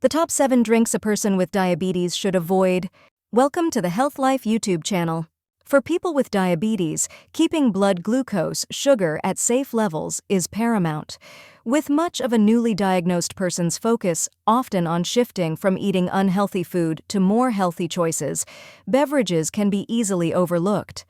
The top 7 drinks a person with diabetes should avoid. Welcome to the Health Life YouTube channel. For people with diabetes, keeping blood glucose, sugar at safe levels is paramount. With much of a newly diagnosed person's focus often on shifting from eating unhealthy food to more healthy choices, beverages can be easily overlooked.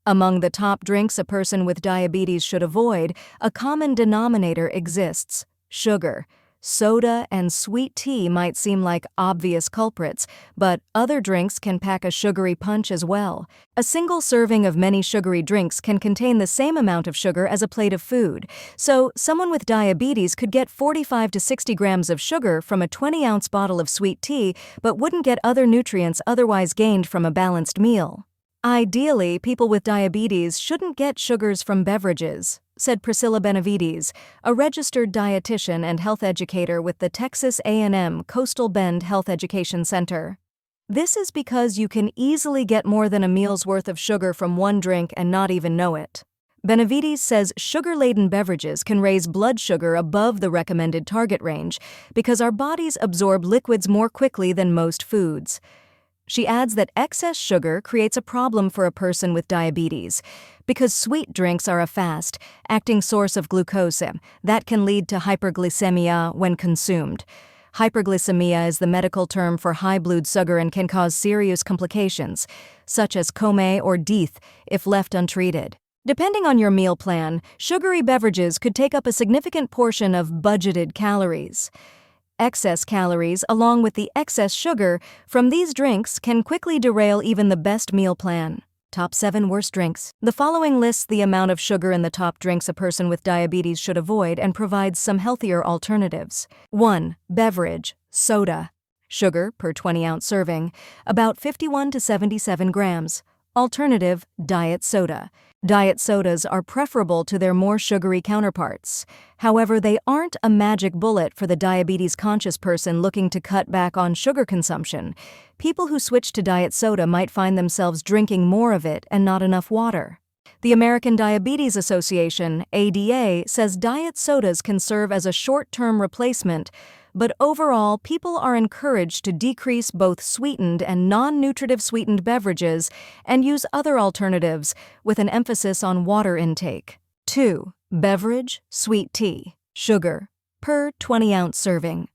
Among the top drinks a person with diabetes should avoid, a common denominator exists: sugar. Soda and sweet tea might seem like obvious culprits, but other drinks can pack a sugary punch as well. A single serving of many sugary drinks can contain the same amount of sugar as a plate of food, so someone with diabetes could get 45 to 60 grams of sugar from a 20-ounce bottle of sweet tea, but wouldn't get other nutrients otherwise gained from a balanced meal. Ideally, people with diabetes shouldn't get sugars from beverages, said Priscilla Benavides, a registered dietitian and health educator with the Texas A&M Coastal Bend Health Education Center. This is because you can easily get more than a meal's worth of sugar from one drink and not even know it. Benavides says sugar-laden beverages can raise blood sugar above the recommended target range because our bodies absorb liquids more quickly than most foods. She adds that excess sugar creates a problem for a person with diabetes because sweet drinks are a fast-acting source of glucose that can lead to hyperglycemia when consumed. Hyperglycemia is the medical term for high blood sugar and can cause serious complications, such as coma or death, if left untreated. Depending on your meal plan, sugary beverages could take up a significant portion of budgeted calories. Excess calories, along with the excess sugar from these drinks, can quickly derail even the best meal plan. Top 7 worst drinks. The following lists the amount of sugar in the top drinks a person with diabetes should avoid and provides some healthier alternatives. 1. Beverage, soda. Sugar per 20-ounce serving, about 51 to 77 grams. Alternative, diet soda. Diet sodas are preferable to their more sugary counterparts. However, they aren't a magic bullet for the diabetes-conscious person looking to cut back on sugar consumption. People who switch to diet soda might find themselves drinking more of it and not enough water. The American Diabetes Association, ADA, says diet sodas can serve as a short-term replacement, but overall, people are encouraged to decrease both sweetened and non-nutritive sweetened beverages and use other alternatives, with an emphasis on water intake. 2. Beverage, sweet tea. Sugar, per 20-ounce serving,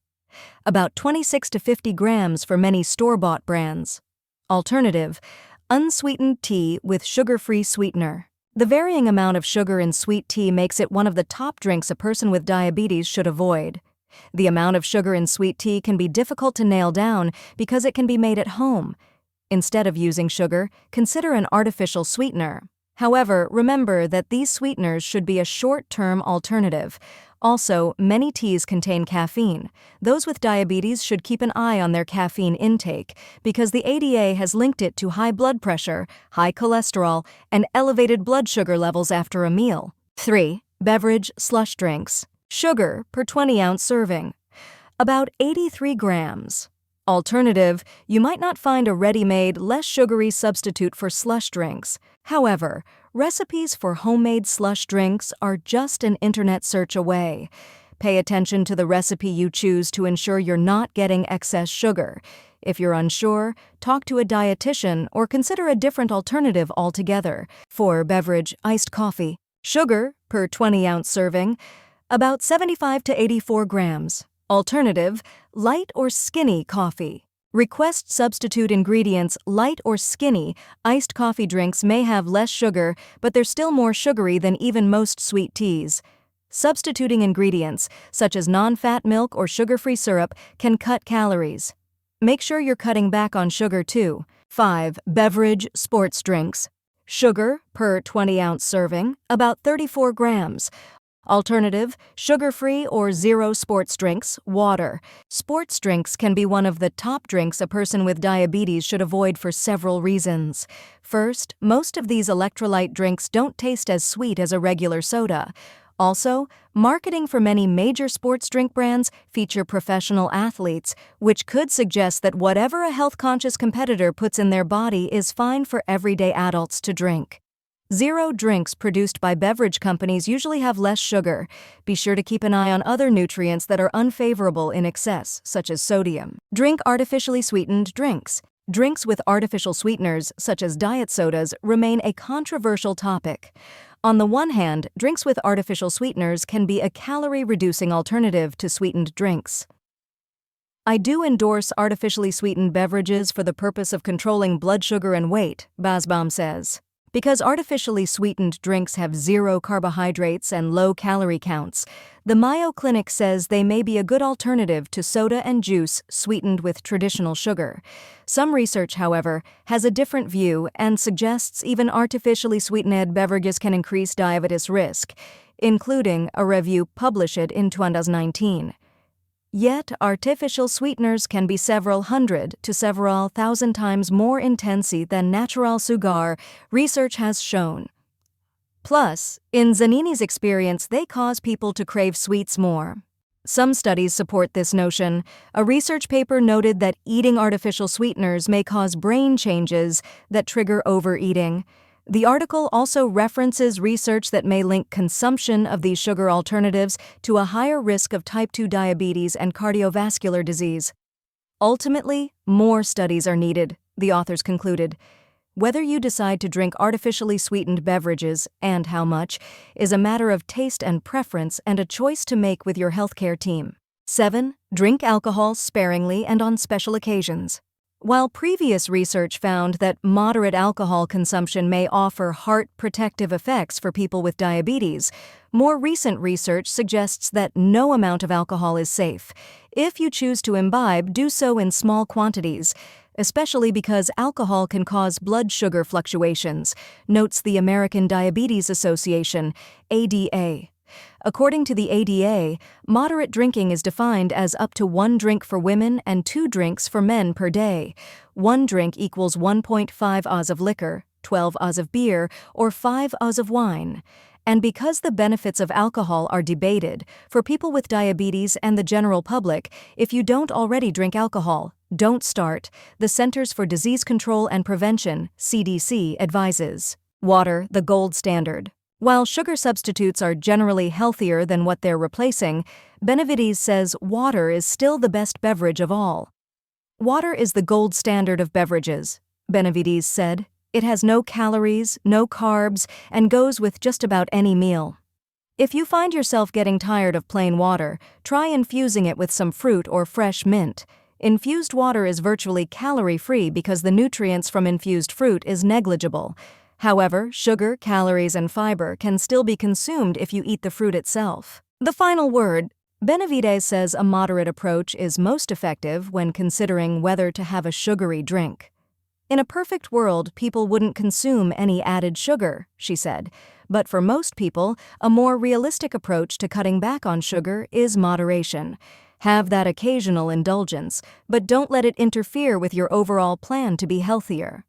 about 26 to 50 grams for many store-bought brands. Alternative, unsweetened tea with sugar-free sweetener. The varying amount of sugar in sweet tea makes it one of the top drinks a person with diabetes should avoid. The amount of sugar in sweet tea can be difficult to nail down because it can be made at home. Instead of using sugar, consider an artificial sweetener. However, remember that these sweeteners should be a short-term alternative. Also, many teas contain caffeine. Those with diabetes should keep an eye on their caffeine intake because the ADA has linked it to high blood pressure, high cholesterol, and elevated blood sugar levels after a meal. 3. Beverage, slush drinks. Sugar per 20-ounce serving, about 83 grams. Alternative, you might not find a ready-made, less sugary substitute for slush drinks. However, recipes for homemade slush drinks are just an internet search away. Pay attention to the recipe you choose to ensure you're not getting excess sugar. If you're unsure, talk to a dietitian or consider a different alternative altogether. 4. Beverage, iced coffee. Sugar per 20-ounce serving, about 75 to 84 grams. Alternative, light or skinny coffee. Request substitute ingredients light or skinny. Iced coffee drinks may have less sugar, but they're still more sugary than even most sweet teas. Substituting ingredients, such as non-fat milk or sugar-free syrup, can cut calories. Make sure you're cutting back on sugar too. 5. Beverage, sports drinks. Sugar per 20-ounce serving, about 34 grams. Alternative, sugar-free or zero sports drinks, water. Sports drinks can be one of the top drinks a person with diabetes should avoid for several reasons. First, most of these electrolyte drinks don't taste as sweet as a regular soda. Also, marketing for many major sports drink brands feature professional athletes, which could suggest that whatever a health-conscious competitor puts in their body is fine for everyday adults to drink. Zero drinks produced by beverage companies usually have less sugar. Be sure to keep an eye on other nutrients that are unfavorable in excess, such as sodium. Drink artificially sweetened drinks. Drinks with artificial sweeteners, such as diet sodas, remain a controversial topic. On the one hand, drinks with artificial sweeteners can be a calorie-reducing alternative to sweetened drinks. I do endorse artificially sweetened beverages for the purpose of controlling blood sugar and weight, Basbaum says. Because artificially sweetened drinks have zero carbohydrates and low calorie counts, the Mayo Clinic says they may be a good alternative to soda and juice sweetened with traditional sugar. Some research, however, has a different view and suggests even artificially sweetened beverages can increase diabetes risk, including a review published in 2019. Yet, artificial sweeteners can be several hundred to several thousand times more intense than natural sugar, research has shown. Plus, in Zanini's experience, they cause people to crave sweets more. Some studies support this notion. A research paper noted that eating artificial sweeteners may cause brain changes that trigger overeating. The article also references research that may link consumption of these sugar alternatives to a higher risk of type 2 diabetes and cardiovascular disease. Ultimately, more studies are needed, the authors concluded. Whether you decide to drink artificially sweetened beverages, and how much, is a matter of taste and preference and a choice to make with your healthcare team. 7. Drink alcohol sparingly and on special occasions. While previous research found that moderate alcohol consumption may offer heart protective effects for people with diabetes, more recent research suggests that no amount of alcohol is safe. If you choose to imbibe, do so in small quantities, especially because alcohol can cause blood sugar fluctuations, notes the American Diabetes Association, ADA. According to the ADA, moderate drinking is defined as up to 1 drink for women and 2 drinks for men per day. 1 drink equals 1.5 oz of liquor, 12 oz of beer, or 5 oz of wine. And because the benefits of alcohol are debated, for people with diabetes and the general public, if you don't already drink alcohol, don't start, the Centers for Disease Control and Prevention, CDC, advises. Water, the gold standard. While sugar substitutes are generally healthier than what they're replacing, Benavides says water is still the best beverage of all. Water is the gold standard of beverages, Benavides said. It has no calories, no carbs, and goes with just about any meal. If you find yourself getting tired of plain water, try infusing it with some fruit or fresh mint. Infused water is virtually calorie-free because the nutrients from infused fruit is negligible. However, sugar, calories, and fiber can still be consumed if you eat the fruit itself. The final word. Benavides says a moderate approach is most effective when considering whether to have a sugary drink. In a perfect world, people wouldn't consume any added sugar, she said. But for most people, a more realistic approach to cutting back on sugar is moderation. Have that occasional indulgence, but don't let it interfere with your overall plan to be healthier.